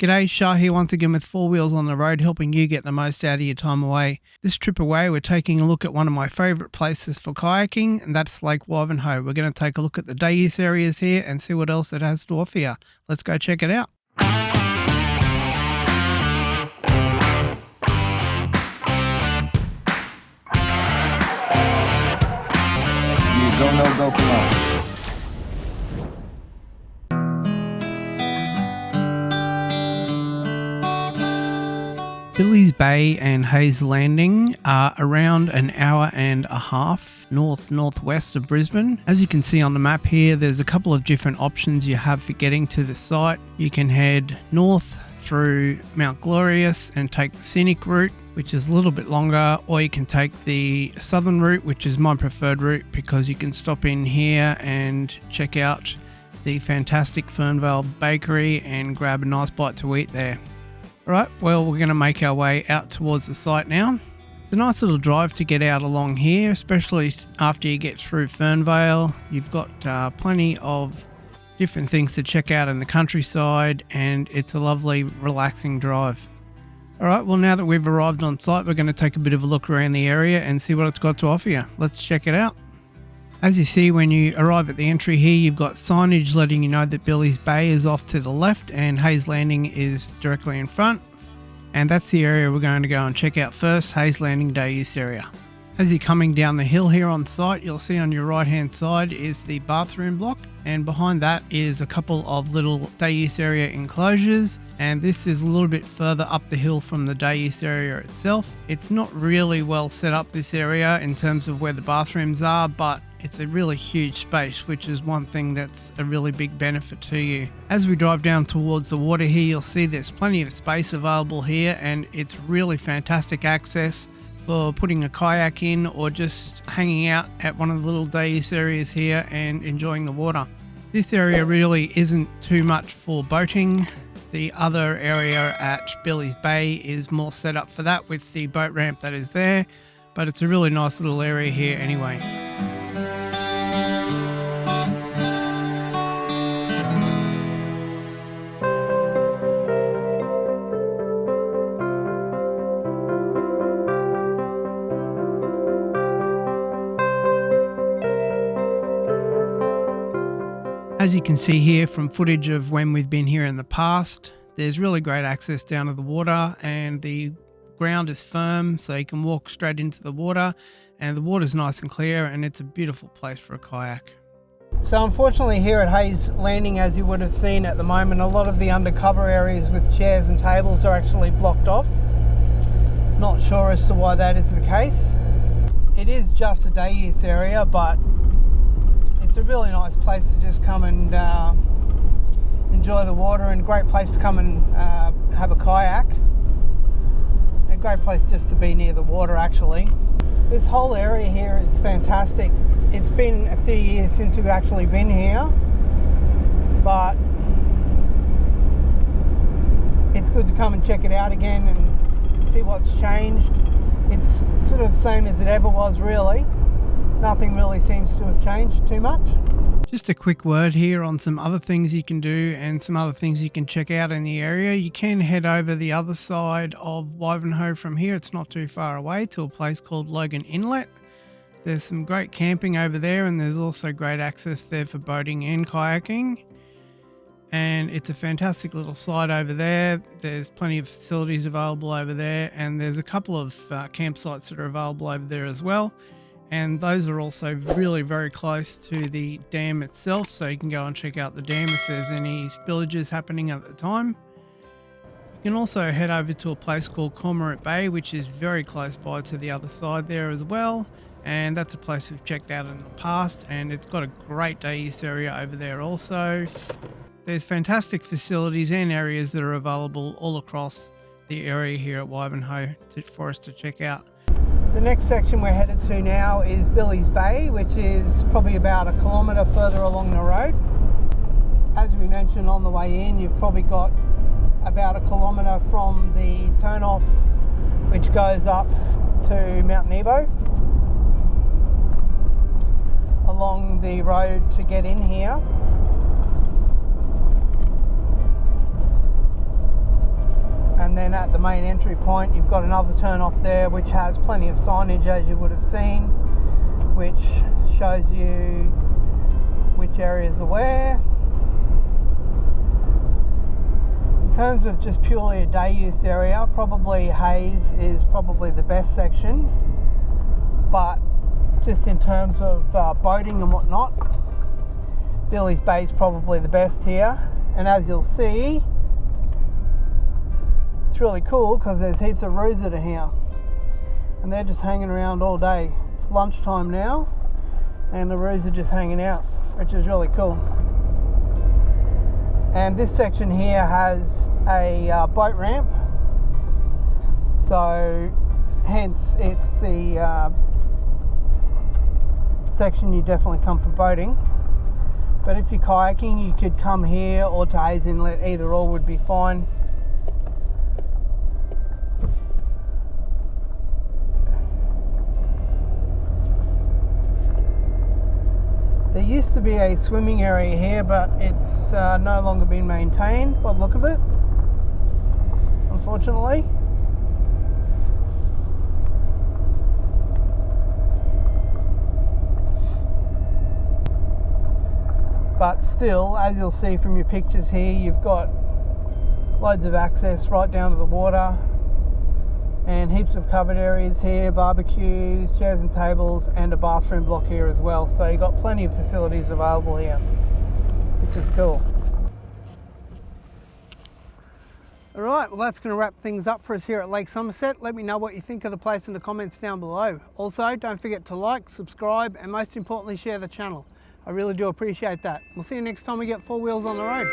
G'day, Shah here once again with Four Wheels on the Road, helping you get the most out of your time away. This trip away, we're taking a look at one of my favourite places for kayaking, and that's Lake Wivenhoe. We're going to take a look at the day use areas here and see what else it has to offer you. Let's go check it out. You don't know, go for long. Billies Bay and Hayes Landing are around an hour and a half northwest of Brisbane. As you can see on the map here, there's a couple of different options you have for getting to the site. You can head north through Mount Glorious and take the scenic route, which is a little bit longer, or you can take the southern route, which is my preferred route because you can stop in here and check out the fantastic Fernvale Bakery and grab a nice bite to eat there. Alright, well, we're going to make our way out towards the site now. It's a nice little drive to get out along here, especially after you get through Fernvale. You've got plenty of different things to check out in the countryside, and it's a lovely, relaxing drive. Alright, well, now that we've arrived on site, we're going to take a bit of a look around the area and see what it's got to offer you. Let's check it out. As you see, when you arrive at the entry here, you've got signage letting you know that Billies Bay is off to the left and Hayes Landing is directly in front. And that's the area we're going to go and check out first, Hayes Landing day use area. As you're coming down the hill here on site, you'll see on your right hand side is the bathroom block, and behind that is a couple of little day use area enclosures, and this is a little bit further up the hill from the day use area itself. It's not really well set up, this area, in terms of where the bathrooms are, but it's a really huge space, which is one thing that's a really big benefit to you. As we drive down towards the water here, you'll see there's plenty of space available here, and it's really fantastic access for putting a kayak in or just hanging out at one of the little day use areas here and enjoying the water. This area really isn't too much for boating. The other area at Billies Bay is more set up for that with the boat ramp that is there, but it's a really nice little area here anyway. As you can see here from footage of when we've been here in the past, there's really great access down to the water, and the ground is firm so you can walk straight into the water, and the water's nice and clear, and it's a beautiful place for a kayak. So unfortunately here at Hayes Landing, as you would have seen at the moment, a lot of the undercover areas with chairs and tables are actually blocked off. Not sure as to why that is the case. It is just a day use area, but it's a really nice place to just come and enjoy the water, and a great place to come and have a kayak. A great place just to be near the water actually. This whole area here is fantastic. It's been a few years since we've actually been here, but it's good to come and check it out again and see what's changed. It's sort of the same as it ever was really. Nothing really seems to have changed too much. Just a quick word here on some other things you can do and some other things you can check out in the area. You can head over the other side of Wivenhoe from here. It's not too far away, to a place called Logan Inlet. There's some great camping over there, and there's also great access there for boating and kayaking. And it's a fantastic little site over there. There's plenty of facilities available over there, and there's a couple of campsites that are available over there as well. And those are also really very close to the dam itself, so you can go and check out the dam if there's any spillages happening at the time. You can also head over to a place called Cormorant Bay, which is very close by to the other side there as well, and that's a place we've checked out in the past, and it's got a great day use area over there also. There's fantastic facilities and areas that are available all across the area here at Wivenhoe for us to check out. The next section we're headed to now is Billies Bay, which is probably about 1 kilometre further along the road. As we mentioned on the way in, you've probably got about 1 kilometre from the turn-off, which goes up to Mount Nebo, along the road to get in here. then at the main entry point you've got another turn off there which has plenty of signage, as you would have seen, which shows you which areas are where. In terms of just purely a day use area, probably Hayes is probably the best section, but just in terms of boating and whatnot, Billies Bay is probably the best here. And as you'll see, it's really cool because there's heaps of roos that are here and they're just hanging around all day. It's lunchtime now and the roos are just hanging out, which is really cool. And this section here has a boat ramp, so hence it's the section you definitely come for boating. But if you're kayaking, you could come here or to Hayes Inlet, either or would be fine. There used to be a swimming area here, but it's no longer been maintained by the look of it, unfortunately. But still, as you'll see from your pictures here, you've got loads of access right down to the water and heaps of covered areas here, barbecues, chairs and tables, and a bathroom block here as well. So you've got plenty of facilities available here, which is cool. Alright, well that's going to wrap things up for us here at Lake Somerset. Let me know what you think of the place in the comments down below. Also, don't forget to like, subscribe, and most importantly share the channel. I really do appreciate that. We'll see you next time we get 4 wheels on the road.